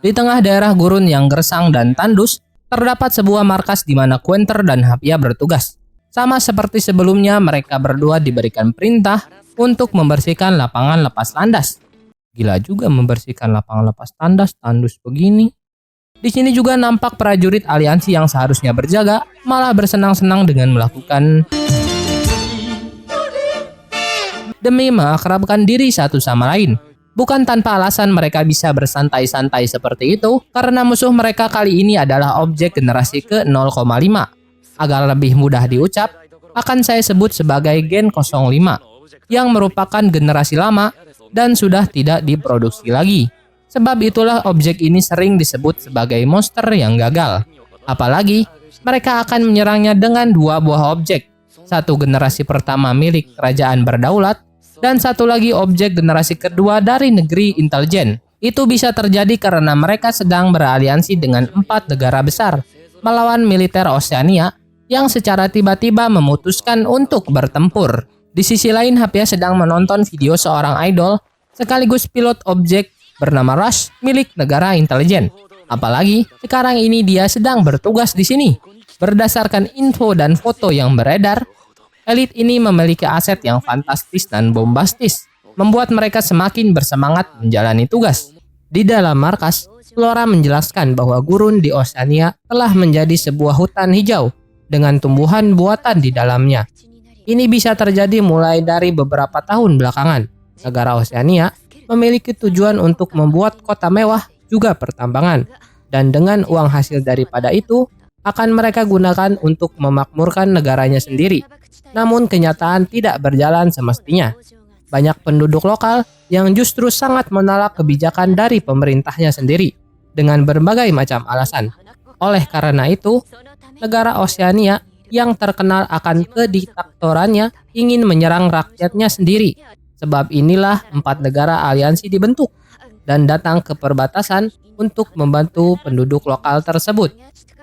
Di tengah daerah gurun yang gersang dan tandus, terdapat sebuah markas di mana Quenter dan Hapia bertugas. Sama seperti sebelumnya, mereka berdua diberikan perintah untuk membersihkan lapangan lepas landas. Gila juga membersihkan lapangan lepas landas tandus begini. Di sini juga nampak prajurit aliansi yang seharusnya berjaga malah bersenang-senang dengan melakukan demi mengakrabkan diri satu sama lain. Bukan tanpa alasan mereka bisa bersantai-santai seperti itu karena musuh mereka kali ini adalah objek generasi ke-0,5. Agar lebih mudah diucap, akan saya sebut sebagai Gen 05 yang merupakan generasi lama dan sudah tidak diproduksi lagi. Sebab itulah objek ini sering disebut sebagai monster yang gagal. Apalagi, mereka akan menyerangnya dengan dua buah objek. Satu generasi pertama milik kerajaan berdaulat, dan satu lagi objek generasi kedua dari negeri intelijen. Itu bisa terjadi karena mereka sedang beraliansi dengan 4 negara besar melawan militer Oceania yang secara tiba-tiba memutuskan untuk bertempur. Di sisi lain, Hapia sedang menonton video seorang idol sekaligus pilot objek bernama Rush milik negara intelijen. Apalagi sekarang ini dia sedang bertugas di sini. Berdasarkan info dan foto yang beredar, elit ini memiliki aset yang fantastis dan bombastis, membuat mereka semakin bersemangat menjalani tugas. Di dalam markas, Flora menjelaskan bahwa gurun di Oceania telah menjadi sebuah hutan hijau dengan tumbuhan buatan di dalamnya. Ini bisa terjadi mulai dari beberapa tahun belakangan. Negara Oceania memiliki tujuan untuk membuat kota mewah juga pertambangan, dan dengan uang hasil daripada itu akan mereka gunakan untuk memakmurkan negaranya sendiri. Namun kenyataan tidak berjalan semestinya. Banyak penduduk lokal yang justru sangat menolak kebijakan dari pemerintahnya sendiri dengan berbagai macam alasan. Oleh karena itu, negara Oceania yang terkenal akan kediktatorannya ingin menyerang rakyatnya sendiri. Sebab inilah 4 negara aliansi dibentuk dan datang ke perbatasan untuk membantu penduduk lokal tersebut.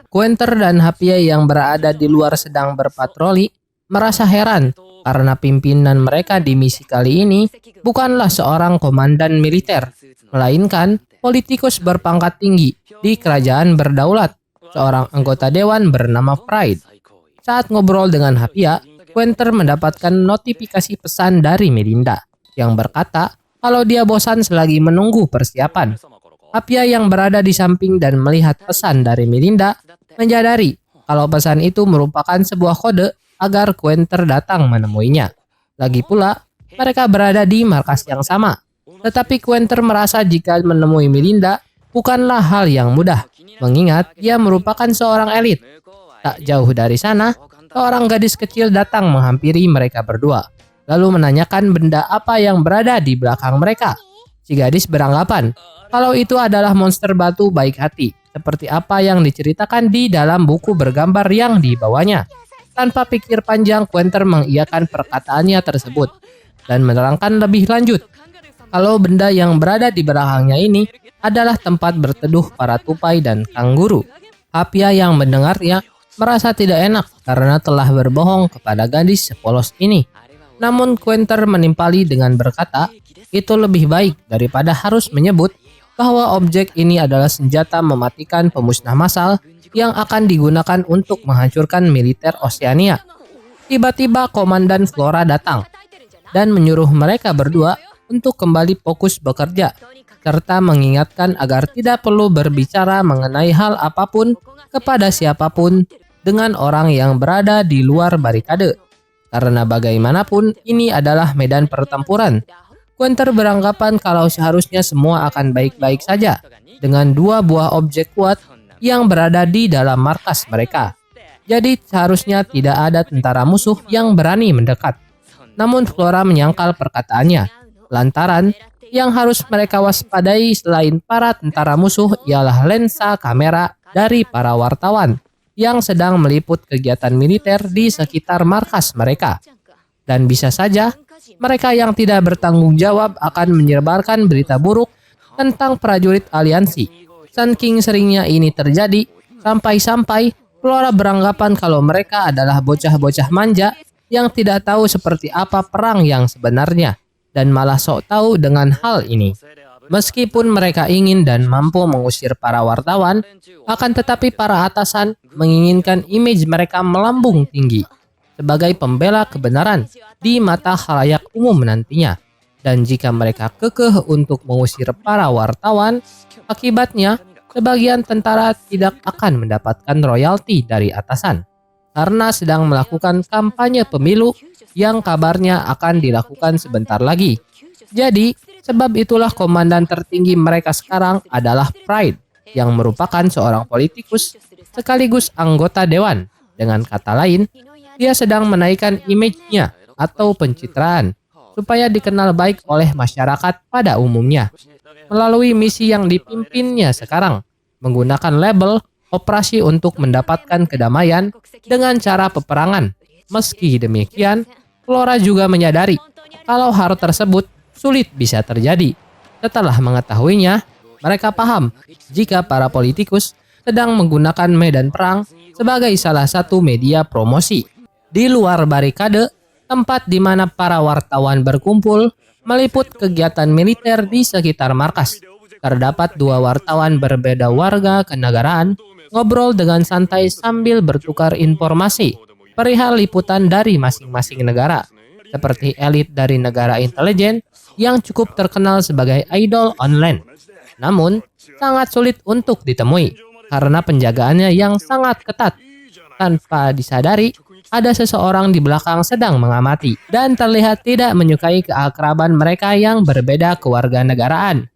Quenter dan Hapia yang berada di luar sedang berpatroli merasa heran karena pimpinan mereka di misi kali ini bukanlah seorang komandan militer, melainkan politikus berpangkat tinggi di kerajaan berdaulat, seorang anggota dewan bernama Pride. Saat ngobrol dengan Hapia, Quenter mendapatkan notifikasi pesan dari Melinda yang berkata kalau dia bosan selagi menunggu persiapan. Hapia yang berada di samping dan melihat pesan dari Melinda menyadari kalau pesan itu merupakan sebuah kode agar Quenter datang menemuinya. Lagi pula, mereka berada di markas yang sama. Tetapi Quenter merasa jika menemui Melinda bukanlah hal yang mudah, mengingat dia merupakan seorang elit. Tak jauh dari sana, seorang gadis kecil datang menghampiri mereka berdua, lalu menanyakan benda apa yang berada di belakang mereka. Si gadis beranggapan kalau itu adalah monster batu baik hati, seperti apa yang diceritakan di dalam buku bergambar yang dibawanya. Tanpa pikir panjang, Quenter mengiyakan perkataannya tersebut dan menerangkan lebih lanjut kalau benda yang berada di belakangnya ini adalah tempat berteduh para tupai dan kanguru. Hapia yang mendengarnya merasa tidak enak karena telah berbohong kepada gadis sepolos ini. Namun Quenter menimpali dengan berkata, itu lebih baik daripada harus menyebut bahwa objek ini adalah senjata mematikan pemusnah massal yang akan digunakan untuk menghancurkan militer Oceania. Tiba-tiba Komandan Flora datang dan menyuruh mereka berdua untuk kembali fokus bekerja, serta mengingatkan agar tidak perlu berbicara mengenai hal apapun kepada siapapun dengan orang yang berada di luar barikade. Karena bagaimanapun ini adalah medan pertempuran. Quenter beranggapan kalau seharusnya semua akan baik-baik saja dengan 2 buah objek kuat yang berada di dalam markas mereka. Jadi seharusnya tidak ada tentara musuh yang berani mendekat. Namun Flora menyangkal perkataannya, lantaran yang harus mereka waspadai selain para tentara musuh ialah lensa kamera dari para wartawan yang sedang meliput kegiatan militer di sekitar markas mereka. Dan bisa saja, mereka yang tidak bertanggung jawab akan menyebarkan berita buruk tentang prajurit aliansi. Saking seringnya ini terjadi, sampai-sampai Flora beranggapan kalau mereka adalah bocah-bocah manja yang tidak tahu seperti apa perang yang sebenarnya, dan malah sok tahu dengan hal ini. Meskipun mereka ingin dan mampu mengusir para wartawan, akan tetapi para atasan menginginkan image mereka melambung tinggi sebagai pembela kebenaran di mata khalayak umum nantinya. Dan jika mereka kekeh untuk mengusir para wartawan, akibatnya sebagian tentara tidak akan mendapatkan royalti dari atasan karena sedang melakukan kampanye pemilu yang kabarnya akan dilakukan sebentar lagi. Jadi, sebab itulah komandan tertinggi mereka sekarang adalah Pride, yang merupakan seorang politikus sekaligus anggota dewan. Dengan kata lain, dia sedang menaikkan image-nya atau pencitraan supaya dikenal baik oleh masyarakat pada umumnya melalui misi yang dipimpinnya sekarang, menggunakan label operasi untuk mendapatkan kedamaian dengan cara peperangan. Meski demikian, Flora juga menyadari kalau hal tersebut sulit bisa terjadi. Setelah mengetahuinya, mereka paham jika para politikus sedang menggunakan medan perang sebagai salah satu media promosi. Di luar barikade, tempat di mana para wartawan berkumpul, meliput kegiatan militer di sekitar markas. Terdapat dua wartawan berbeda warga kenegaraan ngobrol dengan santai sambil bertukar informasi perihal liputan dari masing-masing negara, seperti elit dari negara intelijen yang cukup terkenal sebagai idol online. Namun, sangat sulit untuk ditemui karena penjagaannya yang sangat ketat. Tanpa disadari, ada seseorang di belakang sedang mengamati dan terlihat tidak menyukai keakraban mereka yang berbeda kewarganegaraan.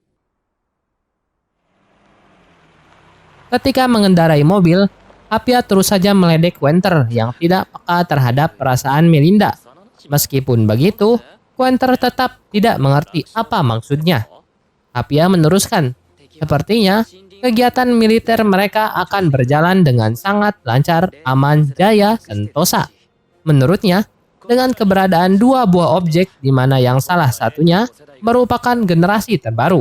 Ketika mengendarai mobil, Apia terus saja meledek Quenter yang tidak peka terhadap perasaan Melinda. Meskipun begitu, Quenter tetap tidak mengerti apa maksudnya. Apia meneruskan, sepertinya kegiatan militer mereka akan berjalan dengan sangat lancar, aman, jaya, sentosa. Menurutnya, dengan keberadaan dua buah objek di mana yang salah satunya merupakan generasi terbaru,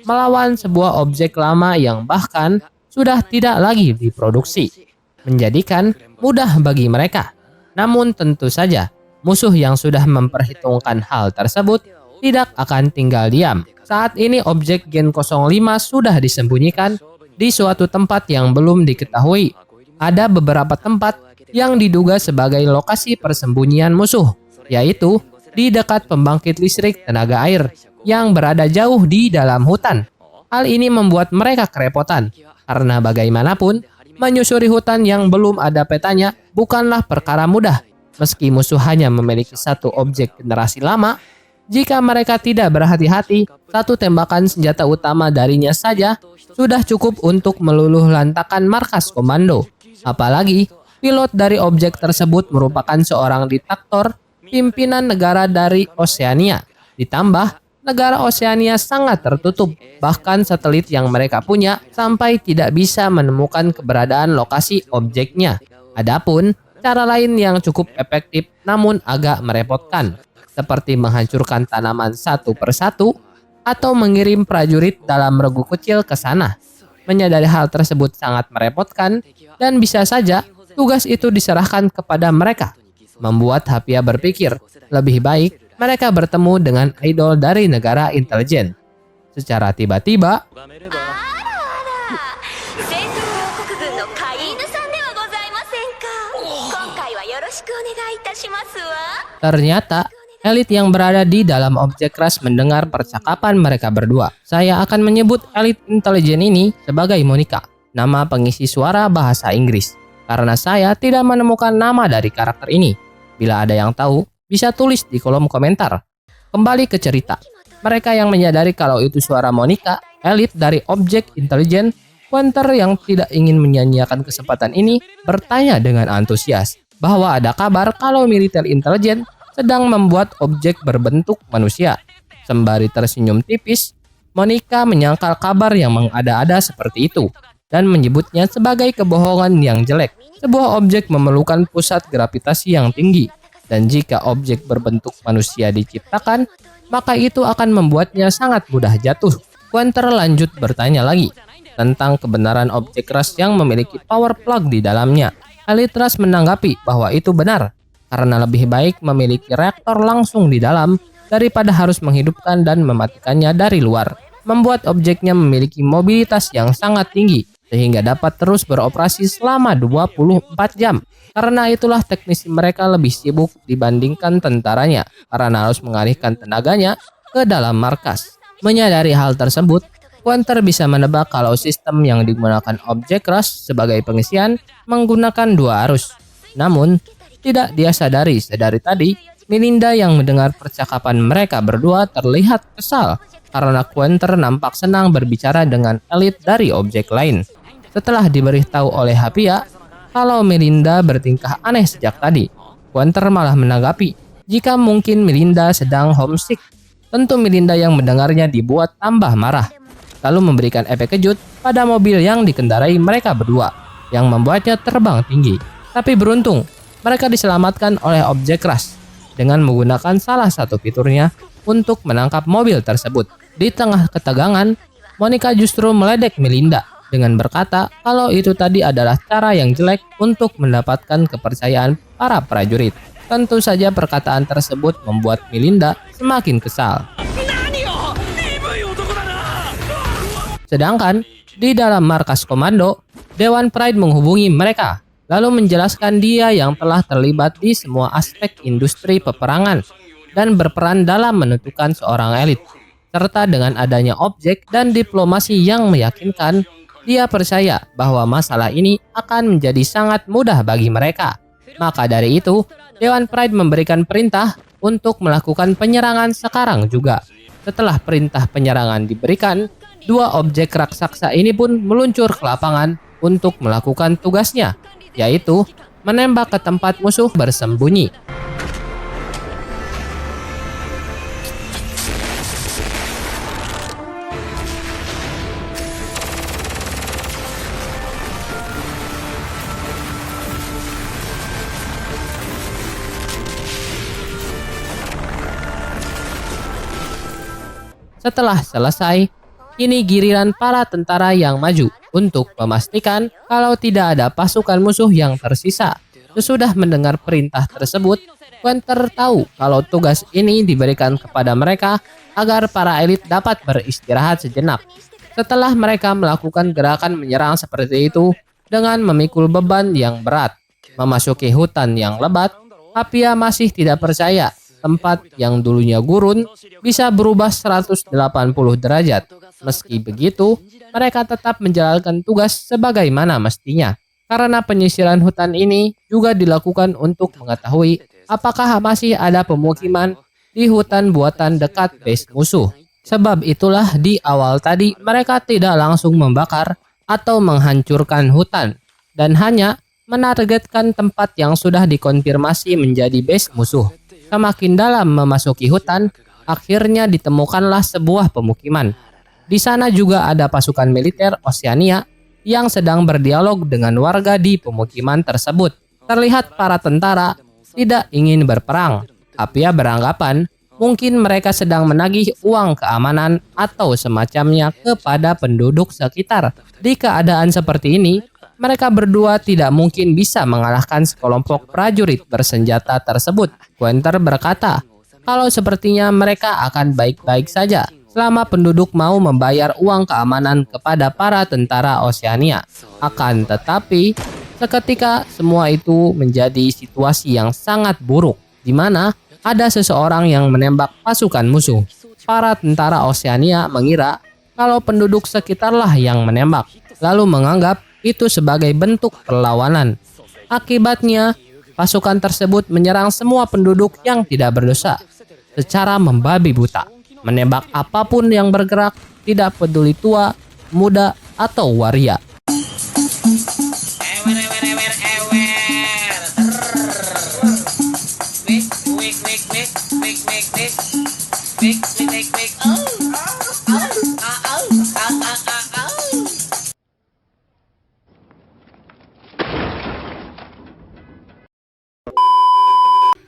melawan sebuah objek lama yang bahkan sudah tidak lagi diproduksi, menjadikan mudah bagi mereka. Namun tentu saja, musuh yang sudah memperhitungkan hal tersebut tidak akan tinggal diam. Saat ini objek Gen 05 sudah disembunyikan di suatu tempat yang belum diketahui. Ada beberapa tempat yang diduga sebagai lokasi persembunyian musuh, yaitu di dekat pembangkit listrik tenaga air yang berada jauh di dalam hutan. Hal ini membuat mereka kerepotan, karena bagaimanapun, menyusuri hutan yang belum ada petanya bukanlah perkara mudah. Meski musuh hanya memiliki satu objek generasi lama, jika mereka tidak berhati-hati, satu tembakan senjata utama darinya saja sudah cukup untuk meluluh lantakan markas komando. Apalagi, pilot dari objek tersebut merupakan seorang diktator pimpinan negara dari Oseania. Ditambah, negara Oseania sangat tertutup, bahkan satelit yang mereka punya sampai tidak bisa menemukan keberadaan lokasi objeknya. Adapun, cara lain yang cukup efektif namun agak merepotkan, seperti menghancurkan tanaman satu persatu atau mengirim prajurit dalam regu kecil ke sana. Menyadari hal tersebut sangat merepotkan dan bisa saja tugas itu diserahkan kepada mereka. Membuat Hapia berpikir, lebih baik mereka bertemu dengan idol dari negara intelijen. Secara tiba-tiba, ternyata elit yang berada di dalam objek keras mendengar percakapan mereka berdua. Saya akan menyebut elit intelijen ini sebagai Monica, nama pengisi suara bahasa Inggris, karena saya tidak menemukan nama dari karakter ini. Bila ada yang tahu, bisa tulis di kolom komentar. Kembali ke cerita. Mereka yang menyadari kalau itu suara Monica, elit dari objek intelijen, Quenter yang tidak ingin menyanyiakan kesempatan ini bertanya dengan antusias bahwa ada kabar kalau militer intelijen sedang membuat objek berbentuk manusia. Sembari tersenyum tipis, Monica menyangkal kabar yang mengada-ada seperti itu dan menyebutnya sebagai kebohongan yang jelek. Sebuah objek memerlukan pusat gravitasi yang tinggi, dan jika objek berbentuk manusia diciptakan, maka itu akan membuatnya sangat mudah jatuh. Quenter lanjut bertanya lagi tentang kebenaran objek keras yang memiliki power plug di dalamnya. Elytras menanggapi bahwa itu benar, karena lebih baik memiliki reaktor langsung di dalam daripada harus menghidupkan dan mematikannya dari luar. membuat objeknya memiliki mobilitas yang sangat tinggi sehingga dapat terus beroperasi selama 24 jam. Karena itulah teknisi mereka lebih sibuk dibandingkan tentaranya karena harus mengalihkan tenaganya ke dalam markas. Menyadari hal tersebut, Quenter bisa menebak kalau sistem yang digunakan objek rush sebagai pengisian menggunakan 2 arus. Namun, tidak dia sadari tadi, Melinda yang mendengar percakapan mereka berdua terlihat kesal karena Quenter nampak senang berbicara dengan elit dari objek lain. Setelah diberitahu oleh Hapia kalau Melinda bertingkah aneh sejak tadi, Quenter malah menanggapi jika mungkin Melinda sedang homesick. Tentu Melinda yang mendengarnya dibuat tambah marah, lalu memberikan efek kejut pada mobil yang dikendarai mereka berdua, yang membuatnya terbang tinggi. Tapi beruntung, mereka diselamatkan oleh objek rush dengan menggunakan salah satu fiturnya untuk menangkap mobil tersebut. Di tengah ketegangan, Monica justru meledek Melinda dengan berkata kalau itu tadi adalah cara yang jelek untuk mendapatkan kepercayaan para prajurit. Tentu saja perkataan tersebut membuat Melinda semakin kesal. Sedangkan di dalam markas komando, Dewan Pride menghubungi mereka, lalu menjelaskan dia yang telah terlibat di semua aspek industri peperangan dan berperan dalam menentukan seorang elit. Serta dengan adanya objek dan diplomasi yang meyakinkan, dia percaya bahwa masalah ini akan menjadi sangat mudah bagi mereka. Maka dari itu, Dewan Pride memberikan perintah untuk melakukan penyerangan sekarang juga. Setelah perintah penyerangan diberikan, 2 objek raksasa ini pun meluncur ke lapangan untuk melakukan tugasnya, yaitu menembak ke tempat musuh bersembunyi. Setelah selesai, kini giliran para tentara yang maju untuk memastikan kalau tidak ada pasukan musuh yang tersisa. Sesudah mendengar perintah tersebut, Quenter tahu kalau tugas ini diberikan kepada mereka agar para elit dapat beristirahat sejenak. Setelah mereka melakukan gerakan menyerang seperti itu dengan memikul beban yang berat, memasuki hutan yang lebat, Hapia masih tidak percaya tempat yang dulunya gurun bisa berubah 180 derajat. Meski begitu, mereka tetap menjalankan tugas sebagaimana mestinya. Karena penyisiran hutan ini juga dilakukan untuk mengetahui apakah masih ada pemukiman di hutan buatan dekat base musuh. Sebab itulah di awal tadi mereka tidak langsung membakar atau menghancurkan hutan dan hanya menargetkan tempat yang sudah dikonfirmasi menjadi base musuh. Semakin dalam memasuki hutan, akhirnya ditemukanlah sebuah pemukiman. Di sana juga ada pasukan militer Oceania yang sedang berdialog dengan warga di pemukiman tersebut. Terlihat para tentara tidak ingin berperang. Hapia beranggapan mungkin mereka sedang menagih uang keamanan atau semacamnya kepada penduduk sekitar. Di keadaan seperti ini, mereka berdua tidak mungkin bisa mengalahkan sekelompok prajurit bersenjata tersebut. Quenter berkata, kalau sepertinya mereka akan baik-baik saja selama penduduk mau membayar uang keamanan kepada para tentara Oceania. Akan tetapi, seketika semua itu menjadi situasi yang sangat buruk, di mana ada seseorang yang menembak pasukan musuh. Para tentara Oceania mengira kalau penduduk sekitarlah yang menembak, lalu menganggap itu sebagai bentuk perlawanan. Akibatnya, pasukan tersebut menyerang semua penduduk yang tidak berdosa secara membabi buta, menembak apapun yang bergerak, tidak peduli tua, muda, atau waria.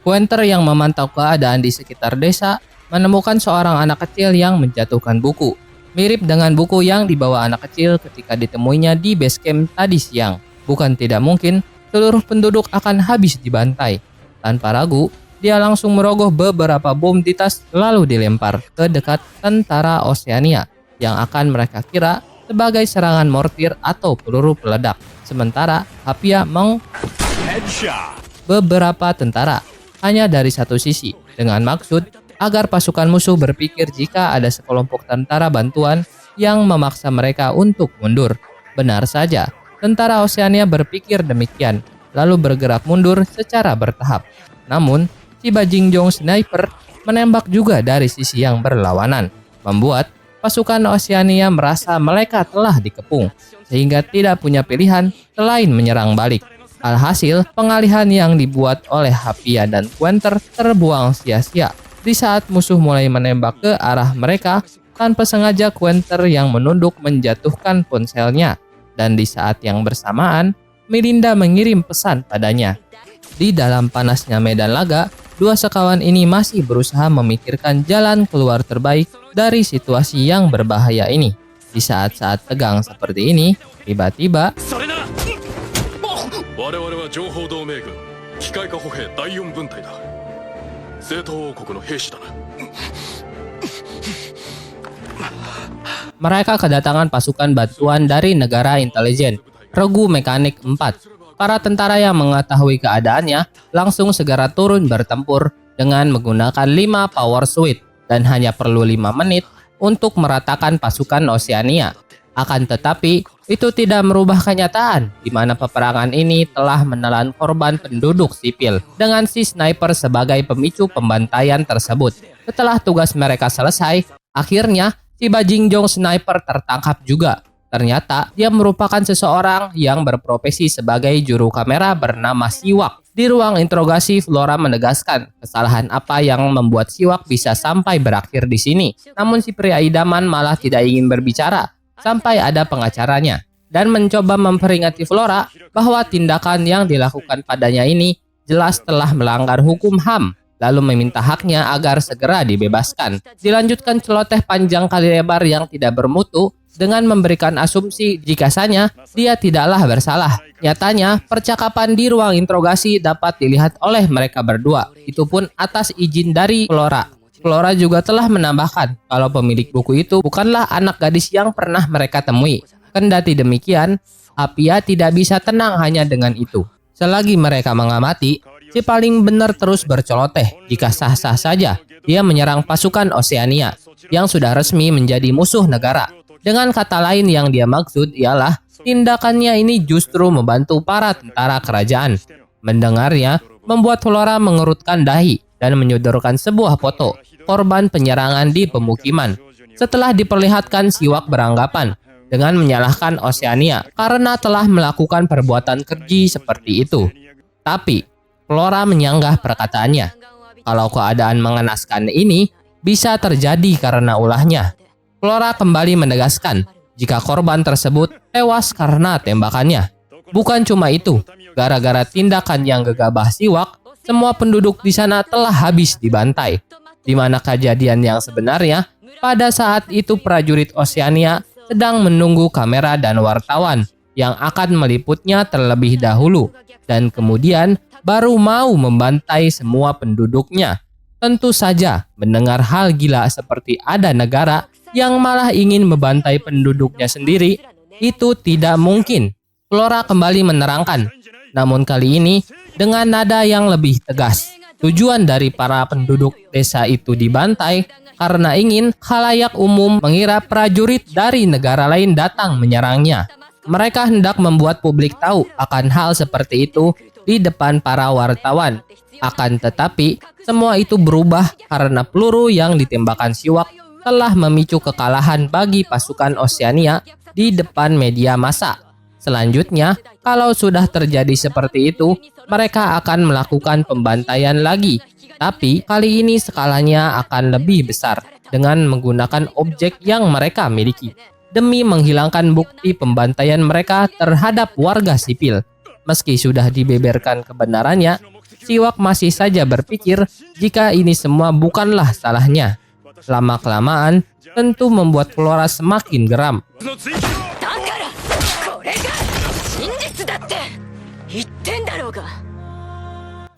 Quenter yang memantau keadaan di sekitar desa menemukan seorang anak kecil yang menjatuhkan buku. Mirip dengan buku yang dibawa anak kecil ketika ditemuinya di base camp tadi siang. Bukan tidak mungkin seluruh penduduk akan habis dibantai. Tanpa ragu, dia langsung merogoh beberapa bom di tas lalu dilempar ke dekat tentara Oceania. yang akan mereka kira sebagai serangan mortir atau peluru peledak. Sementara Apia beberapa tentara hanya dari satu sisi dengan maksud agar pasukan musuh berpikir jika ada sekelompok tentara bantuan yang memaksa mereka untuk mundur. Benar saja, tentara Oseania berpikir demikian, lalu bergerak mundur secara bertahap. Namun, si Bajingjong sniper menembak juga dari sisi yang berlawanan, membuat pasukan Oseania merasa mereka telah dikepung, sehingga tidak punya pilihan selain menyerang balik. Alhasil, pengalihan yang dibuat oleh Hapia dan Quenter terbuang sia-sia. Di saat musuh mulai menembak ke arah mereka, tanpa sengaja Quenter yang menunduk menjatuhkan ponselnya. Dan di saat yang bersamaan, Mirinda mengirim pesan padanya. Di dalam panasnya medan laga, dua sekawan ini masih berusaha memikirkan jalan keluar terbaik dari situasi yang berbahaya ini. Di saat-saat tegang seperti ini, tiba-tiba mereka kedatangan pasukan bantuan dari negara intelijen, Regu Mekanik 4. Para tentara yang mengetahui keadaannya langsung segera turun bertempur dengan menggunakan 5 power suite dan hanya perlu 5 menit untuk meratakan pasukan Oseania. Akan tetapi, itu tidak merubah kenyataan di mana peperangan ini telah menelan korban penduduk sipil dengan si sniper sebagai pemicu pembantaian tersebut. Setelah tugas mereka selesai, akhirnya si Bajingjong sniper tertangkap juga. Ternyata dia merupakan seseorang yang berprofesi sebagai juru kamera bernama Siwak. Di ruang interogasi, Flora menegaskan kesalahan apa yang membuat Siwak bisa sampai berakhir di sini. Namun si pria idaman malah tidak ingin berbicara sampai ada pengacaranya dan mencoba memperingati Flora bahwa tindakan yang dilakukan padanya ini jelas telah melanggar hukum HAM, lalu meminta haknya agar segera dibebaskan. Dilanjutkan celoteh panjang kali lebar yang tidak bermutu dengan memberikan asumsi jika sanya dia tidaklah bersalah. Nyatanya, percakapan di ruang interogasi dapat dilihat oleh mereka berdua, itu pun atas izin dari Flora. Flora juga telah menambahkan kalau pemilik buku itu bukanlah anak gadis yang pernah mereka temui. Kendati demikian, Apia tidak bisa tenang hanya dengan itu. Selagi mereka mengamati, si paling benar terus berceloteh jika sah-sah saja dia menyerang pasukan Oseania yang sudah resmi menjadi musuh negara. Dengan kata lain yang dia maksud ialah tindakannya ini justru membantu para tentara kerajaan. Mendengarnya membuat Flora mengerutkan dahi dan menyodorkan sebuah foto korban penyerangan di pemukiman. Setelah diperlihatkan, Siwak beranggapan dengan menyalahkan Oseania karena telah melakukan perbuatan keji seperti itu. Tapi Flora menyanggah perkataannya kalau keadaan mengenaskan ini bisa terjadi karena ulahnya. Flora kembali menegaskan jika korban tersebut tewas karena tembakannya. Bukan cuma itu, gara-gara tindakan yang gegabah Siwak, semua penduduk di sana telah habis dibantai. Di mana kejadian yang sebenarnya, pada saat itu prajurit Oseania sedang menunggu kamera dan wartawan yang akan meliputnya terlebih dahulu, dan kemudian baru mau membantai semua penduduknya. Tentu saja, mendengar hal gila seperti ada negara yang malah ingin membantai penduduknya sendiri, itu tidak mungkin. Flora kembali menerangkan, namun kali ini dengan nada yang lebih tegas. Tujuan dari para penduduk desa itu dibantai karena ingin khalayak umum mengira prajurit dari negara lain datang menyerangnya. Mereka hendak membuat publik tahu akan hal seperti itu di depan para wartawan. Akan tetapi, semua itu berubah karena peluru yang ditembakkan Siwak telah memicu kekalahan bagi pasukan Oseania di depan media massa. Selanjutnya, kalau sudah terjadi seperti itu, mereka akan melakukan pembantaian lagi. Tapi kali ini skalanya akan lebih besar dengan menggunakan objek yang mereka miliki demi menghilangkan bukti pembantaian mereka terhadap warga sipil. Meski sudah dibeberkan kebenarannya, Siwak masih saja berpikir jika ini semua bukanlah salahnya. Lama-kelamaan tentu membuat Flora semakin geram.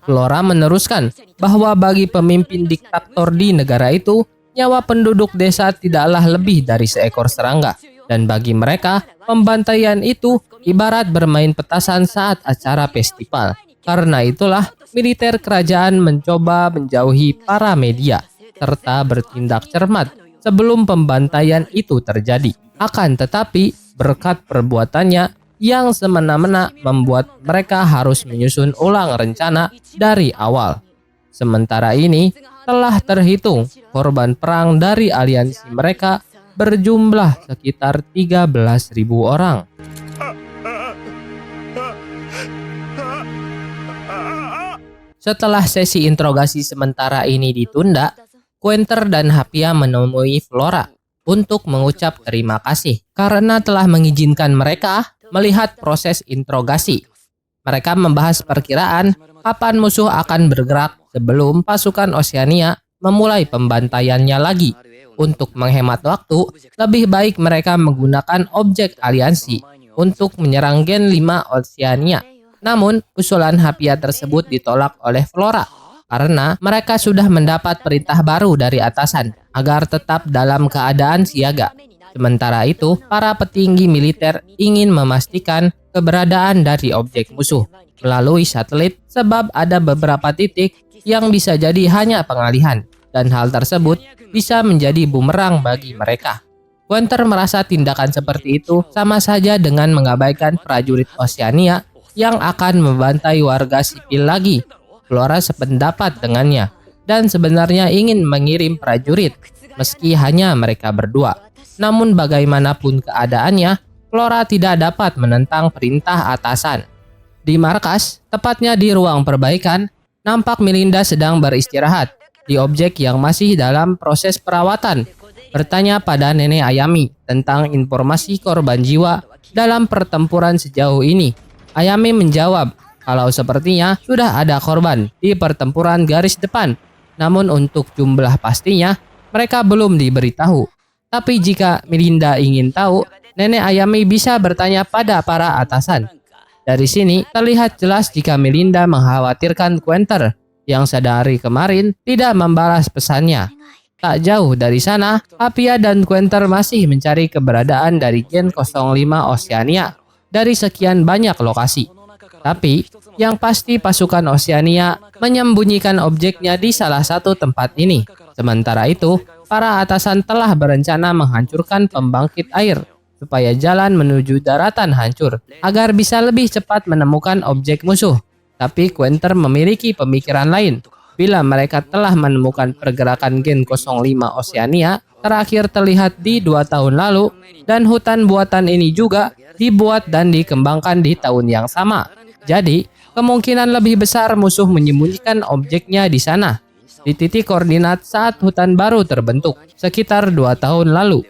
Flora meneruskan bahwa bagi pemimpin diktator di negara itu, nyawa penduduk desa tidaklah lebih dari seekor serangga. Dan bagi mereka, pembantaian itu ibarat bermain petasan saat acara festival. Karena itulah, militer kerajaan mencoba menjauhi para media, serta bertindak cermat sebelum pembantaian itu terjadi. Akan tetapi, berkat perbuatannya yang semena-mena membuat mereka harus menyusun ulang rencana dari awal. Sementara ini, telah terhitung korban perang dari aliansi mereka berjumlah sekitar 13.000 orang. Setelah sesi interogasi sementara ini ditunda, Quenter dan Hapia menemui Flora untuk mengucap terima kasih karena telah mengizinkan mereka melihat proses interogasi. Mereka membahas perkiraan kapan musuh akan bergerak sebelum pasukan Oceania memulai pembantaiannya lagi. Untuk menghemat waktu, lebih baik mereka menggunakan objek aliansi untuk menyerang Gen 5 Oceania. Namun, usulan Hapia tersebut ditolak oleh Flora karena mereka sudah mendapat perintah baru dari atasan agar tetap dalam keadaan siaga. Sementara itu, para petinggi militer ingin memastikan keberadaan dari objek musuh melalui satelit sebab ada beberapa titik yang bisa jadi hanya pengalihan, dan hal tersebut bisa menjadi bumerang bagi mereka. Quenter merasa tindakan seperti itu sama saja dengan mengabaikan prajurit Oceania yang akan membantai warga sipil lagi. Flora sependapat dengannya dan sebenarnya ingin mengirim prajurit meski hanya mereka berdua. Namun bagaimanapun keadaannya, Flora tidak dapat menentang perintah atasan. Di markas, tepatnya di ruang perbaikan, nampak Melinda sedang beristirahat di objek yang masih dalam proses perawatan, bertanya pada Nenek Ayami tentang informasi korban jiwa dalam pertempuran sejauh ini. Ayami menjawab kalau sepertinya sudah ada korban di pertempuran garis depan, namun untuk jumlah pastinya mereka belum diberitahu. Tapi jika Melinda ingin tahu, Nenek Ayami bisa bertanya pada para atasan. Dari sini terlihat jelas jika Melinda mengkhawatirkan Quenter yang sedari kemarin tidak membalas pesannya. Tak jauh dari sana, Hapia dan Quenter masih mencari keberadaan dari Gen 05 Oceania dari sekian banyak lokasi. Tapi, yang pasti pasukan Oceania menyembunyikan objeknya di salah satu tempat ini. Sementara itu, para atasan telah berencana menghancurkan pembangkit air supaya jalan menuju daratan hancur agar bisa lebih cepat menemukan objek musuh. Tapi Quenter memiliki pemikiran lain. Bila mereka telah menemukan pergerakan Gen 05 Oceania terakhir terlihat di 2 tahun lalu, dan hutan buatan ini juga dibuat dan dikembangkan di tahun yang sama. Jadi, kemungkinan lebih besar musuh menyembunyikan objeknya di sana, di titik koordinat saat hutan baru terbentuk, sekitar 2 tahun lalu.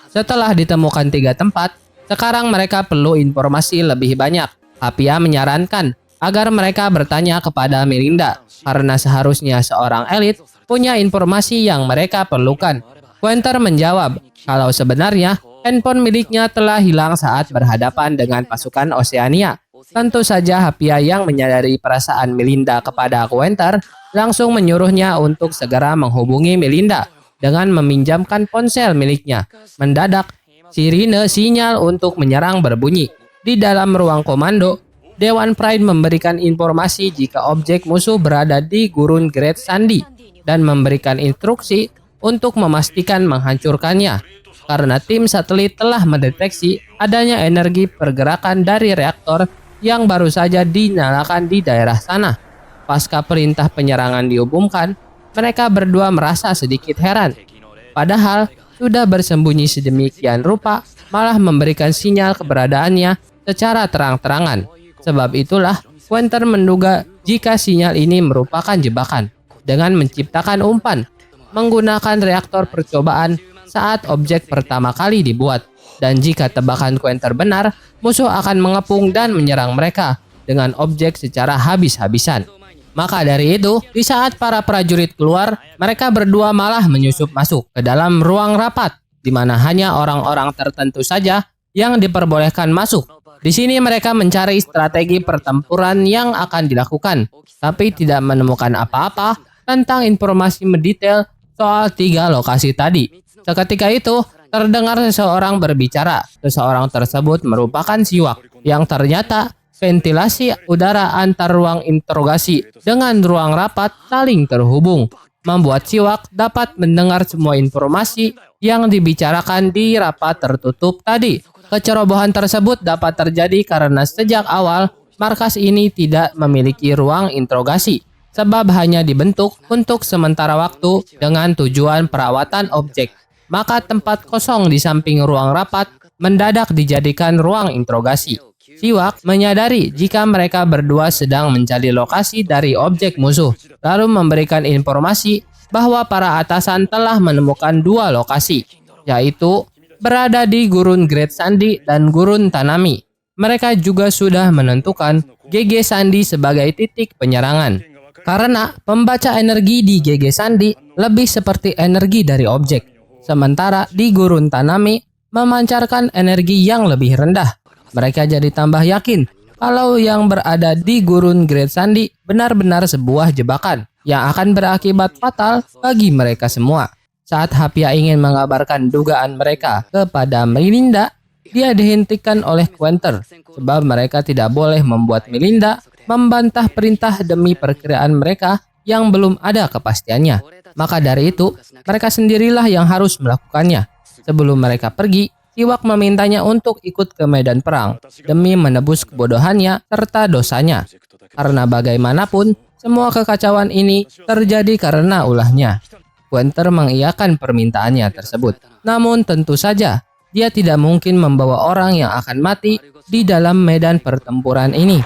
Setelah ditemukan 3 tempat, sekarang mereka perlu informasi lebih banyak. Hapia menyarankan agar mereka bertanya kepada Melinda, karena seharusnya seorang elit punya informasi yang mereka perlukan. Quenter menjawab kalau sebenarnya handphone miliknya telah hilang saat berhadapan dengan pasukan Oceania. Tentu saja Hapia yang menyadari perasaan Melinda kepada Quenter langsung menyuruhnya untuk segera menghubungi Melinda dengan meminjamkan ponsel miliknya. Mendadak, sirine sinyal untuk menyerang berbunyi. Di dalam ruang komando, Dewan Pride memberikan informasi jika objek musuh berada di gurun Great Sandy dan memberikan instruksi untuk memastikan menghancurkannya karena tim satelit telah mendeteksi adanya energi pergerakan dari reaktor yang baru saja dinyalakan di daerah sana. Pasca perintah penyerangan diumumkan, mereka berdua merasa sedikit heran. Padahal sudah bersembunyi sedemikian rupa, malah memberikan sinyal keberadaannya secara terang-terangan. Sebab itulah, Quenter menduga jika sinyal ini merupakan jebakan dengan menciptakan umpan menggunakan reaktor percobaan saat objek pertama kali dibuat. Dan jika tebakan Quenter benar, musuh akan mengepung dan menyerang mereka dengan objek secara habis-habisan. Maka dari itu, di saat para prajurit keluar, mereka berdua malah menyusup masuk ke dalam ruang rapat, di mana hanya orang-orang tertentu saja yang diperbolehkan masuk. Di sini mereka mencari strategi pertempuran yang akan dilakukan, tapi tidak menemukan apa-apa tentang informasi mendetail soal 3 lokasi tadi. Seketika itu, terdengar seseorang berbicara. Seseorang tersebut merupakan Siwak yang ternyata ventilasi udara antar ruang interogasi dengan ruang rapat saling terhubung, membuat Siwak dapat mendengar semua informasi yang dibicarakan di rapat tertutup tadi. Kecerobohan tersebut dapat terjadi karena sejak awal markas ini tidak memiliki ruang interogasi, sebab hanya dibentuk untuk sementara waktu dengan tujuan perawatan objek. Maka tempat kosong di samping ruang rapat mendadak dijadikan ruang interogasi. Siwak menyadari jika mereka berdua sedang mencari lokasi dari objek musuh, lalu memberikan informasi bahwa para atasan telah menemukan 2 lokasi, yaitu berada di Gurun Great Sandy dan Gurun Tanami. Mereka juga sudah menentukan GG Sandy sebagai titik penyerangan, karena pembaca energi di GG Sandy lebih seperti energi dari objek. Sementara di Gurun Tanami memancarkan energi yang lebih rendah. Mereka jadi tambah yakin kalau yang berada di Gurun Great Sandy benar-benar sebuah jebakan yang akan berakibat fatal bagi mereka semua. Saat Hapia ingin mengabarkan dugaan mereka kepada Melinda, dia dihentikan oleh Quenter sebab mereka tidak boleh membuat Melinda membantah perintah demi perkiraan mereka yang belum ada kepastiannya. Maka dari itu, mereka sendirilah yang harus melakukannya. Sebelum mereka pergi, Siwak memintanya untuk ikut ke medan perang demi menebus kebodohannya serta dosanya. Karena bagaimanapun, semua kekacauan ini terjadi karena ulahnya. Quenter mengiyakan permintaannya tersebut. Namun tentu saja, dia tidak mungkin membawa orang yang akan mati di dalam medan pertempuran ini.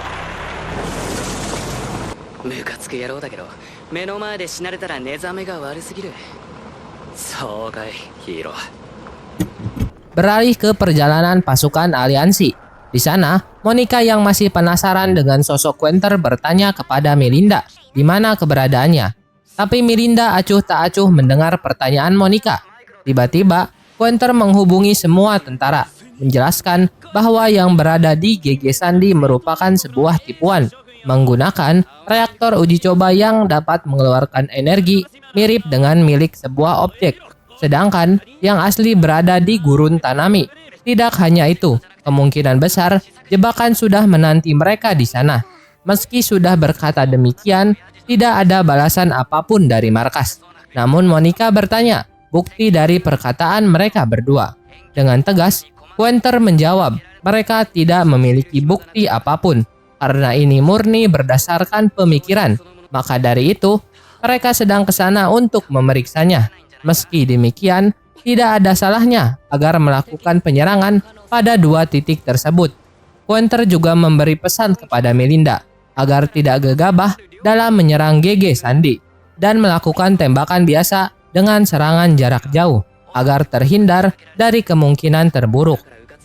Beralih ke perjalanan pasukan aliansi. Di sana, Monica yang masih penasaran dengan sosok Quenter bertanya kepada Melinda di mana keberadaannya. Tapi Melinda acuh tak acuh mendengar pertanyaan Monica. Tiba-tiba, Quenter menghubungi semua tentara, menjelaskan bahwa yang berada di GG Sandy merupakan sebuah tipuan, menggunakan reaktor uji coba yang dapat mengeluarkan energi mirip dengan milik sebuah objek. Sedangkan yang asli berada di Gurun Tanami. Tidak hanya itu, kemungkinan besar jebakan sudah menanti mereka di sana. Meski sudah berkata demikian, tidak ada balasan apapun dari markas. Namun Monica bertanya bukti dari perkataan mereka berdua. Dengan tegas, Quenter menjawab mereka tidak memiliki bukti apapun karena ini murni berdasarkan pemikiran. Maka dari itu, mereka sedang ke sana untuk memeriksanya. Meski demikian, tidak ada salahnya agar melakukan penyerangan pada 2 titik tersebut. Quenter juga memberi pesan kepada Melinda agar tidak gegabah dalam menyerang GG Sandy dan melakukan tembakan biasa dengan serangan jarak jauh agar terhindar dari kemungkinan terburuk.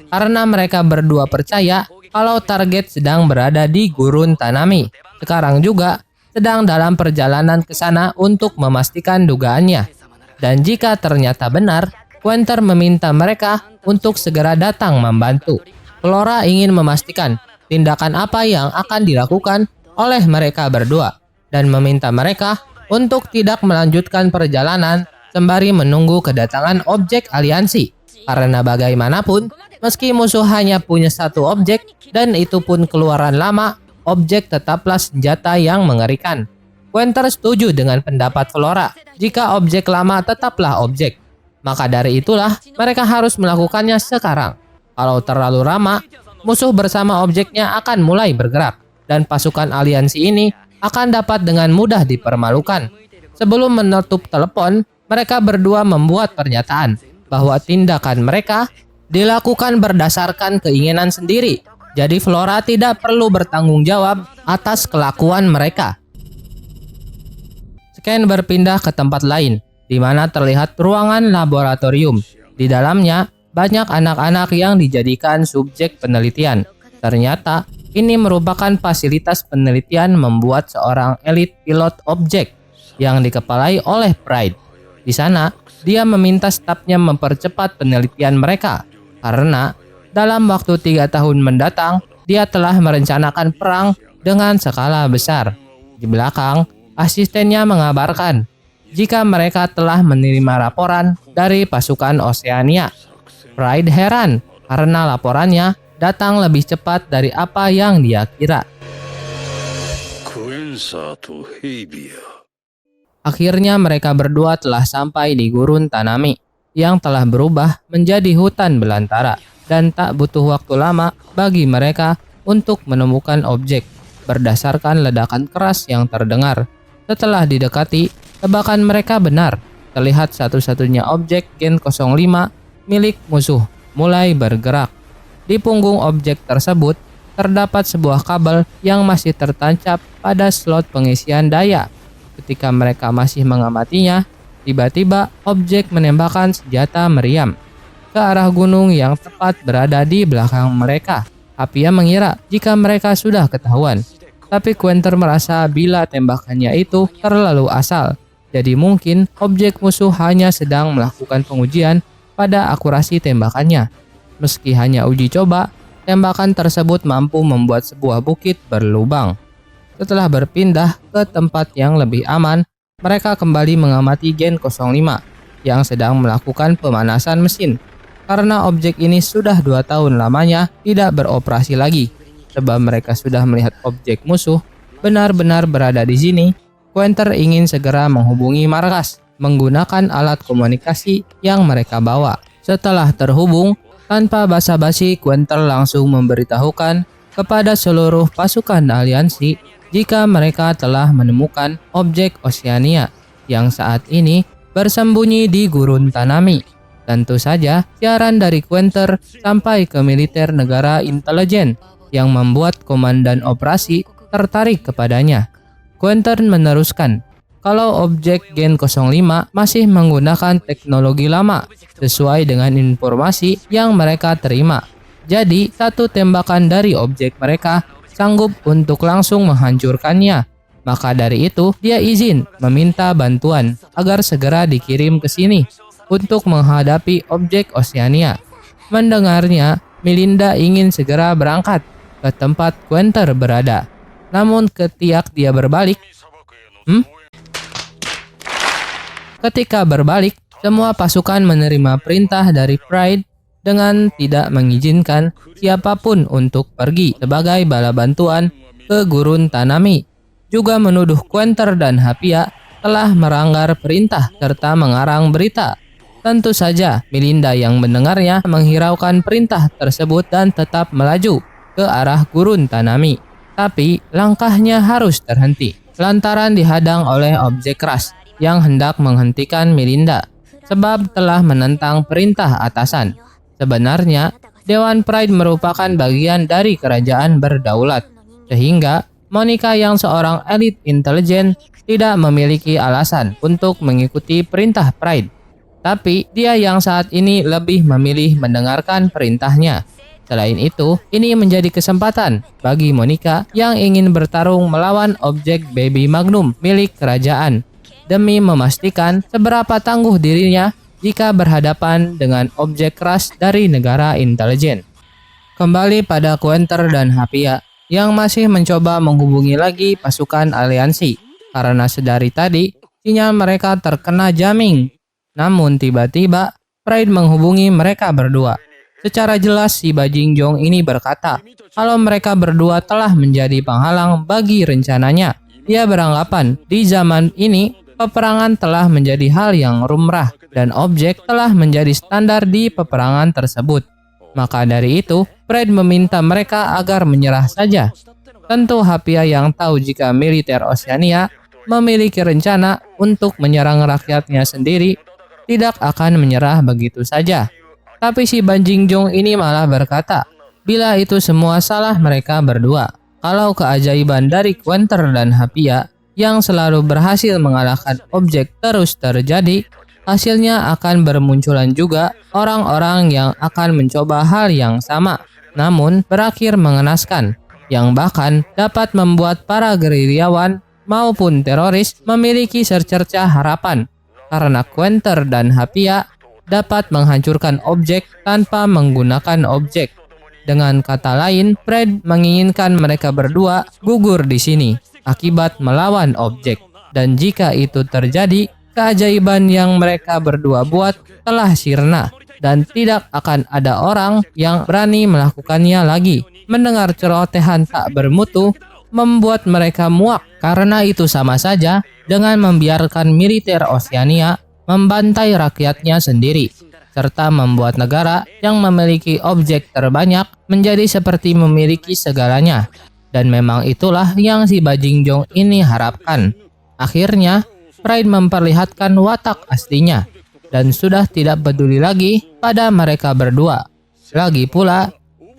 Karena mereka berdua percaya kalau target sedang berada di Gurun Tanami. Sekarang juga sedang dalam perjalanan ke sana untuk memastikan dugaannya. Dan jika ternyata benar, Quenter meminta mereka untuk segera datang membantu. Flora ingin memastikan tindakan apa yang akan dilakukan oleh mereka berdua dan meminta mereka untuk tidak melanjutkan perjalanan sembari menunggu kedatangan objek aliansi. Karena bagaimanapun, meski musuh hanya punya 1 objek dan itu pun keluaran lama, objek tetaplah senjata yang mengerikan. Quenter setuju dengan pendapat Flora jika objek lama tetaplah objek. Maka dari itulah mereka harus melakukannya sekarang. Kalau terlalu lama, musuh bersama objeknya akan mulai bergerak dan pasukan aliansi ini akan dapat dengan mudah dipermalukan. Sebelum menutup telepon, mereka berdua membuat pernyataan bahwa tindakan mereka dilakukan berdasarkan keinginan sendiri. Jadi Flora tidak perlu bertanggung jawab atas kelakuan mereka. Scan berpindah ke tempat lain, di mana terlihat ruangan laboratorium. Di dalamnya, banyak anak-anak yang dijadikan subjek penelitian. Ternyata, ini merupakan fasilitas penelitian membuat seorang elit pilot objek yang dikepalai oleh Pride. Di sana, dia meminta stafnya mempercepat penelitian mereka, karena dalam waktu 3 tahun mendatang, dia telah merencanakan perang dengan skala besar. Di belakang, asistennya mengabarkan jika mereka telah menerima laporan dari pasukan Oceania. Pride heran karena laporannya datang lebih cepat dari apa yang dia kira. Akhirnya mereka berdua telah sampai di gurun Tanami yang telah berubah menjadi hutan belantara, dan tak butuh waktu lama bagi mereka untuk menemukan objek berdasarkan ledakan keras yang terdengar. Setelah didekati, tebakan mereka benar. Terlihat satu-satunya objek Gen 05 milik musuh mulai bergerak. Di punggung objek tersebut terdapat sebuah kabel yang masih tertancap pada slot pengisian daya. Ketika mereka masih mengamatinya, tiba-tiba objek menembakkan senjata meriam ke arah gunung yang tepat berada di belakang mereka. Apia mengira jika mereka sudah ketahuan, tapi Quenter merasa bila tembakannya itu terlalu asal. Jadi mungkin objek musuh hanya sedang melakukan pengujian pada akurasi tembakannya. Meski hanya uji coba, tembakan tersebut mampu membuat sebuah bukit berlubang. Setelah berpindah ke tempat yang lebih aman, mereka kembali mengamati Gen 05 yang sedang melakukan pemanasan mesin. Karena objek ini sudah 2 tahun lamanya tidak beroperasi lagi. Sebab mereka sudah melihat objek musuh benar-benar berada di sini, Quenter ingin segera menghubungi markas menggunakan alat komunikasi yang mereka bawa. Setelah terhubung, tanpa basa-basi Quenter langsung memberitahukan kepada seluruh pasukan aliansi jika mereka telah menemukan objek Oceania yang saat ini bersembunyi di gurun Tanami. Tentu saja, siaran dari Quenter sampai ke militer negara intelijen yang membuat komandan operasi tertarik kepadanya. Quenter meneruskan, kalau objek Gen 05 masih menggunakan teknologi lama sesuai dengan informasi yang mereka terima. Jadi, satu tembakan dari objek mereka sanggup untuk langsung menghancurkannya. Maka dari itu, dia izin meminta bantuan agar segera dikirim ke sini untuk menghadapi objek Oceania. Mendengarnya, Melinda ingin segera berangkat ke tempat Quenter berada. Namun ketika dia berbalik, Ketika berbalik, semua pasukan menerima perintah dari Pride dengan tidak mengizinkan siapapun untuk pergi sebagai bala bantuan ke gurun Tanami. Juga menuduh Quenter dan Hapia telah melanggar perintah serta mengarang berita. Tentu saja, Melinda yang mendengarnya menghiraukan perintah tersebut dan tetap melaju ke arah gurun Tanami. Tapi langkahnya harus terhenti lantaran dihadang oleh objek keras yang hendak menghentikan Melinda sebab telah menentang perintah atasan. Sebenarnya, Dewan Pride merupakan bagian dari kerajaan berdaulat, sehingga Monica yang seorang elit intelijen tidak memiliki alasan untuk mengikuti perintah Pride. Tapi dia yang saat ini lebih memilih mendengarkan perintahnya. Selain itu, ini menjadi kesempatan bagi Monica yang ingin bertarung melawan objek Baby Magnum milik kerajaan demi memastikan seberapa tangguh dirinya jika berhadapan dengan objek keras dari negara intelijen. Kembali pada Quenter dan Hapia yang masih mencoba menghubungi lagi pasukan aliansi karena sedari tadi sinyal mereka terkena jamming. Namun tiba-tiba Pride menghubungi mereka berdua. Secara jelas si Bajingjong ini berkata kalau mereka berdua telah menjadi penghalang bagi rencananya. Dia beranggapan di zaman ini peperangan telah menjadi hal yang lumrah dan objek telah menjadi standar di peperangan tersebut. Maka dari itu, Pride meminta mereka agar menyerah saja. Tentu Hapia yang tahu jika militer Oceania memiliki rencana untuk menyerang rakyatnya sendiri tidak akan menyerah begitu saja. Tapi si Bajingjong ini malah berkata, bila itu semua salah mereka berdua. Kalau keajaiban dari Quenter dan Hapia yang selalu berhasil mengalahkan objek terus terjadi, hasilnya akan bermunculan juga orang-orang yang akan mencoba hal yang sama, namun berakhir mengenaskan, yang bahkan dapat membuat para gerilyawan maupun teroris memiliki secercah harapan, karena Quenter dan Hapia dapat menghancurkan objek tanpa menggunakan objek. Dengan kata lain, Pride menginginkan mereka berdua gugur di sini akibat melawan objek. Dan jika itu terjadi, keajaiban yang mereka berdua buat telah sirna dan tidak akan ada orang yang berani melakukannya lagi. Mendengar celotehan tak bermutu membuat mereka muak, karena itu sama saja dengan membiarkan militer Oseania membantai rakyatnya sendiri, serta membuat negara yang memiliki objek terbanyak menjadi seperti memiliki segalanya. Dan memang itulah yang si Bajingjong ini harapkan. Akhirnya, Pride memperlihatkan watak aslinya dan sudah tidak peduli lagi pada mereka berdua. Lagi pula,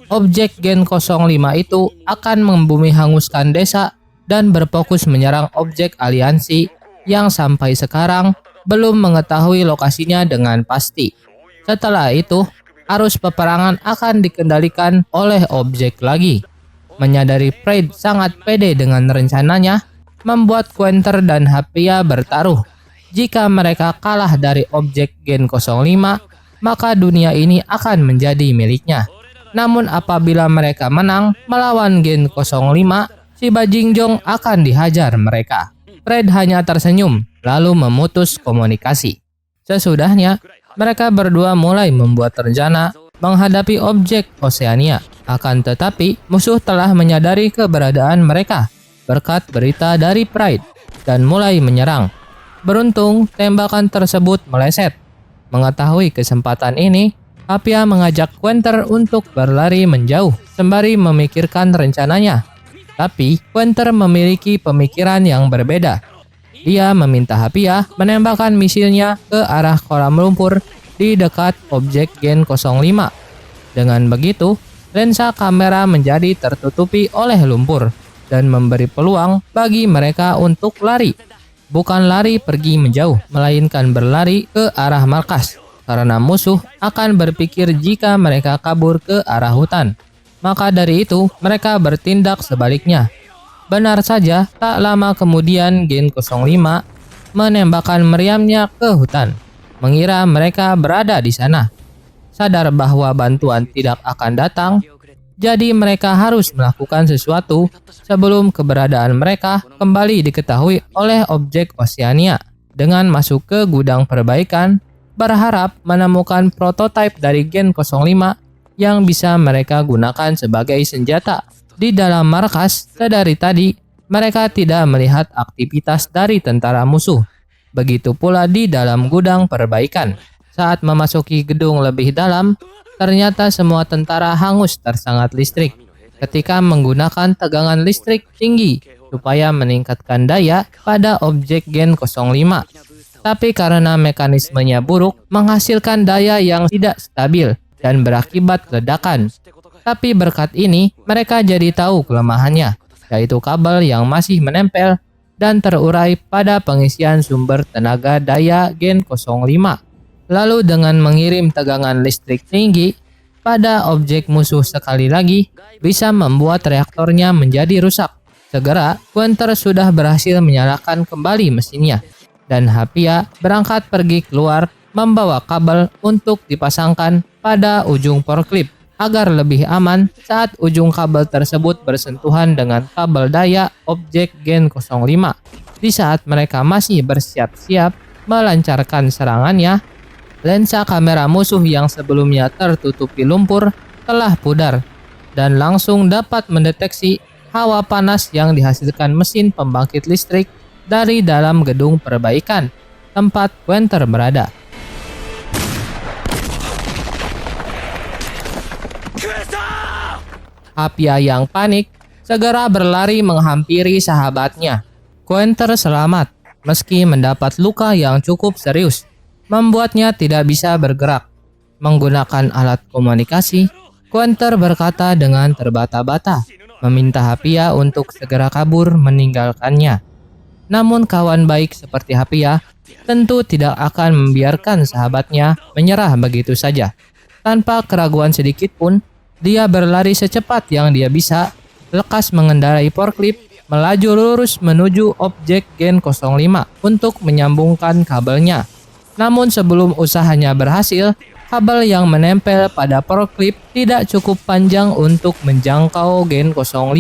objek Gen 05 itu akan membumi hanguskan desa dan berfokus menyerang objek aliansi yang sampai sekarang belum mengetahui lokasinya dengan pasti. Setelah itu, arus peperangan akan dikendalikan oleh objek lagi. Menyadari Pride sangat pede dengan rencananya, membuat Quenter dan Hapia bertaruh. Jika mereka kalah dari objek Gen 05, maka dunia ini akan menjadi miliknya. Namun apabila mereka menang melawan Gen 05, si Bajingjong akan dihajar mereka. Pride hanya tersenyum, lalu memutus komunikasi. Sesudahnya, mereka berdua mulai membuat rencana menghadapi objek Oseania. Akan tetapi, musuh telah menyadari keberadaan mereka berkat berita dari Pride dan mulai menyerang. Beruntung, tembakan tersebut meleset. Mengetahui kesempatan ini, Hapia mengajak Quenter untuk berlari menjauh sembari memikirkan rencananya. Tapi, Quenter memiliki pemikiran yang berbeda. Dia meminta Hapia menembakkan misilnya ke arah kolam lumpur di dekat objek Gen 05. Dengan begitu, lensa kamera menjadi tertutupi oleh lumpur dan memberi peluang bagi mereka untuk lari. Bukan lari pergi menjauh, melainkan berlari ke arah markas, karena musuh akan berpikir jika mereka kabur ke arah hutan. Maka dari itu, mereka bertindak sebaliknya. Benar saja, tak lama kemudian Gen 05 menembakkan meriamnya ke hutan, mengira mereka berada di sana. Sadar bahwa bantuan tidak akan datang, jadi mereka harus melakukan sesuatu sebelum keberadaan mereka kembali diketahui oleh objek Oseania. Dengan masuk ke gudang perbaikan, berharap menemukan prototipe dari Gen 05 yang bisa mereka gunakan sebagai senjata. Di dalam markas, sedari tadi, mereka tidak melihat aktivitas dari tentara musuh. Begitu pula di dalam gudang perbaikan. Saat memasuki gedung lebih dalam, ternyata semua tentara hangus tersengat listrik ketika menggunakan tegangan listrik tinggi supaya meningkatkan daya pada objek Gen 05. Tapi karena mekanismenya buruk, menghasilkan daya yang tidak stabil dan berakibat ledakan. Tapi berkat ini, mereka jadi tahu kelemahannya, yaitu kabel yang masih menempel dan terurai pada pengisian sumber tenaga daya Gen 05. Lalu dengan mengirim tegangan listrik tinggi pada objek musuh sekali lagi, bisa membuat reaktornya menjadi rusak. Segera, Quenter sudah berhasil menyalakan kembali mesinnya, dan Hapia berangkat pergi keluar membawa kabel untuk dipasangkan pada ujung forklift agar lebih aman saat ujung kabel tersebut bersentuhan dengan kabel daya objek Gen 05. Di saat mereka masih bersiap-siap melancarkan serangannya, lensa kamera musuh yang sebelumnya tertutupi lumpur telah pudar dan langsung dapat mendeteksi hawa panas yang dihasilkan mesin pembangkit listrik dari dalam gedung perbaikan tempat Quenter berada. Hapia yang panik segera berlari menghampiri sahabatnya. Quenter selamat meski mendapat luka yang cukup serius, membuatnya tidak bisa bergerak. Menggunakan alat komunikasi, Quenter berkata dengan terbata-bata, meminta Hapia untuk segera kabur meninggalkannya. Namun kawan baik seperti Hapia tentu tidak akan membiarkan sahabatnya menyerah begitu saja. Tanpa keraguan sedikit pun, dia berlari secepat yang dia bisa, lekas mengendarai forklift, melaju lurus menuju objek Gen 05 untuk menyambungkan kabelnya. Namun sebelum usahanya berhasil, kabel yang menempel pada forklift tidak cukup panjang untuk menjangkau Gen 05,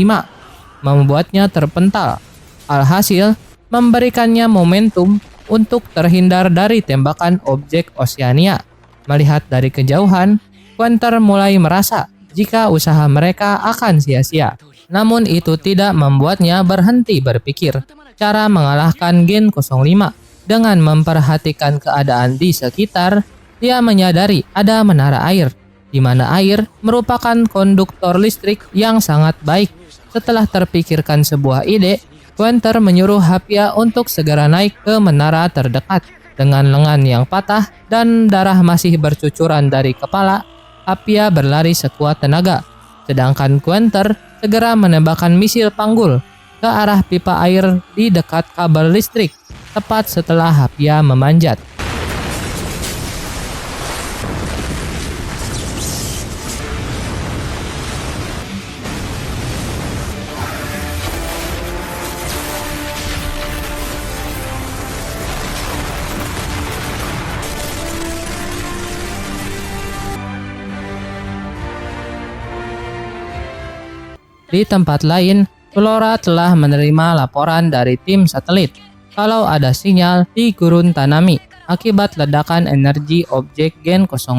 membuatnya terpental. Alhasil, memberikannya momentum untuk terhindar dari tembakan objek Oceania. Melihat dari kejauhan, Quenter mulai merasa jika usaha mereka akan sia-sia. Namun itu tidak membuatnya berhenti berpikir cara mengalahkan Gen 05. Dengan memperhatikan keadaan di sekitar, dia menyadari ada menara air, di mana air merupakan konduktor listrik yang sangat baik. Setelah terpikirkan sebuah ide, Quenter menyuruh Hapia untuk segera naik ke menara terdekat. Dengan lengan yang patah dan darah masih bercucuran dari kepala, Hapia berlari sekuat tenaga. Sedangkan Quenter segera menembakkan misil panggul ke arah pipa air di dekat kabel listrik, tepat setelah Hapia memanjat. Di tempat lain, Flora telah menerima laporan dari tim satelit kalau ada sinyal di gurun Tanami akibat ledakan energi objek Gen 05,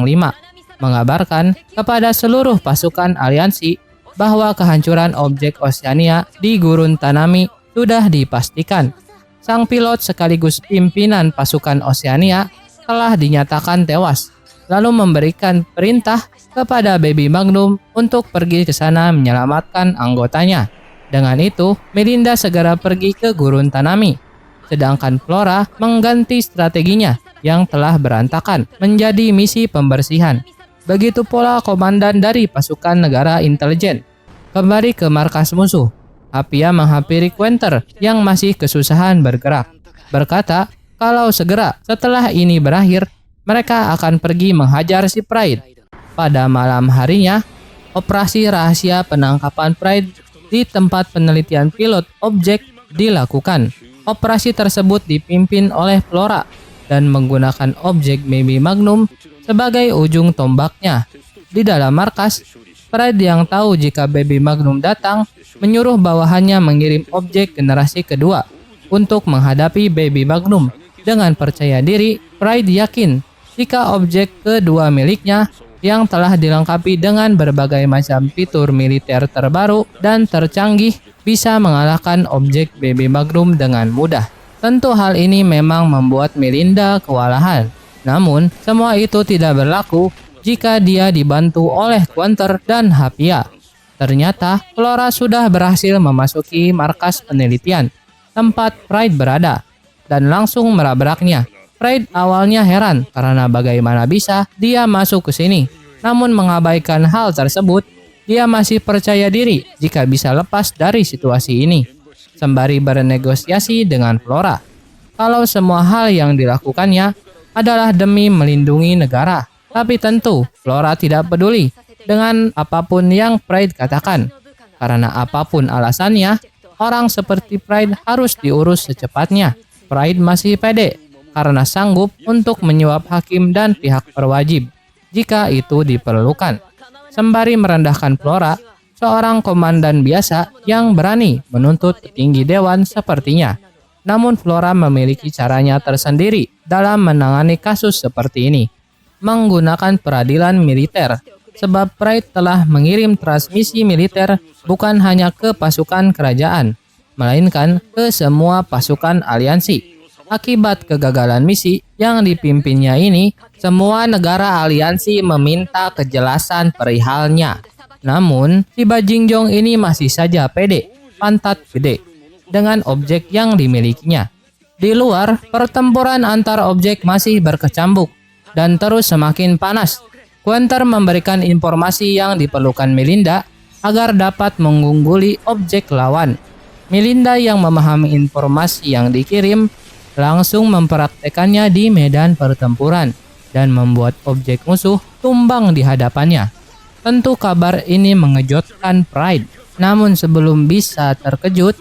mengabarkan kepada seluruh pasukan aliansi bahwa kehancuran objek Oceania di gurun Tanami sudah dipastikan. Sang pilot sekaligus pimpinan pasukan Oceania telah dinyatakan tewas, lalu memberikan perintah kepada Baby Magnum untuk pergi ke sana menyelamatkan anggotanya. Dengan itu, Melinda segera pergi ke gurun Tanami, sedangkan Flora mengganti strateginya yang telah berantakan menjadi misi pembersihan. Begitu pula komandan dari pasukan negara intelijen kembali ke markas musuh. Hapia menghampiri Quenter yang masih kesusahan bergerak, berkata kalau segera setelah ini berakhir, mereka akan pergi menghajar si Pride. Pada malam harinya, operasi rahasia penangkapan Pride di tempat penelitian pilot objek dilakukan. Operasi tersebut dipimpin oleh Flora dan menggunakan objek Baby Magnum sebagai ujung tombaknya. Di dalam markas, Pride yang tahu jika Baby Magnum datang menyuruh bawahannya mengirim objek generasi kedua untuk menghadapi Baby Magnum. Dengan percaya diri, Pride yakin jika objek kedua miliknya yang telah dilengkapi dengan berbagai macam fitur militer terbaru dan tercanggih bisa mengalahkan objek Baby Magnum dengan mudah. Tentu hal ini memang membuat Melinda kewalahan. Namun, semua itu tidak berlaku jika dia dibantu oleh Quenter dan Hapia. Ternyata, Flora sudah berhasil memasuki markas penelitian, tempat Pride berada, dan langsung merabraknya. Pride awalnya heran karena bagaimana bisa dia masuk ke sini. Namun mengabaikan hal tersebut, dia masih percaya diri jika bisa lepas dari situasi ini. Sembari bernegosiasi dengan Flora, kalau semua hal yang dilakukannya adalah demi melindungi negara. Tapi tentu Flora tidak peduli dengan apapun yang Pride katakan. Karena apapun alasannya, orang seperti Pride harus diurus secepatnya. Pride masih pede karena sanggup untuk menyuap hakim dan pihak berwajib jika itu diperlukan. Sembari merendahkan Flora, seorang komandan biasa yang berani menuntut petinggi dewan sepertinya. Namun Flora memiliki caranya tersendiri dalam menangani kasus seperti ini, menggunakan peradilan militer. Sebab Pride telah mengirim transmisi militer bukan hanya ke pasukan kerajaan, melainkan ke semua pasukan aliansi. Akibat kegagalan misi yang dipimpinnya ini, semua negara aliansi meminta kejelasan perihalnya. Namun, si Bajingjong ini masih saja pede, pantat gede, dengan objek yang dimilikinya. Di luar, pertempuran antar objek masih berkecambuk dan terus semakin panas. Quenter memberikan informasi yang diperlukan Melinda agar dapat mengungguli objek lawan. Melinda yang memahami informasi yang dikirim langsung mempraktekannya di medan pertempuran dan membuat objek musuh tumbang di hadapannya. Tentu kabar ini mengejutkan Pride. Namun sebelum bisa terkejut,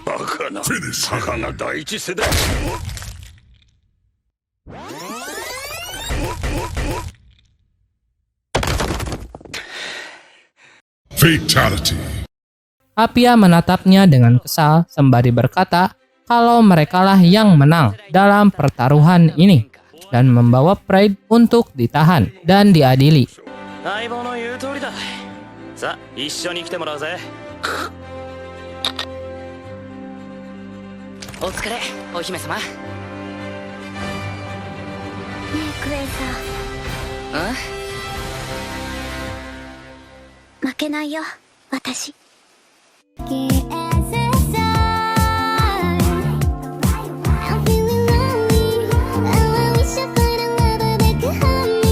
Fatality. Hapia menatapnya dengan kesal sembari berkata kalau merekalah yang menang dalam pertaruhan ini dan membawa Pride untuk ditahan dan diadili. 相棒の言う通りだ。さあ、一緒に来てもらうぜ。お疲れ、お姫様。ねえクエンさん、負けないよ私。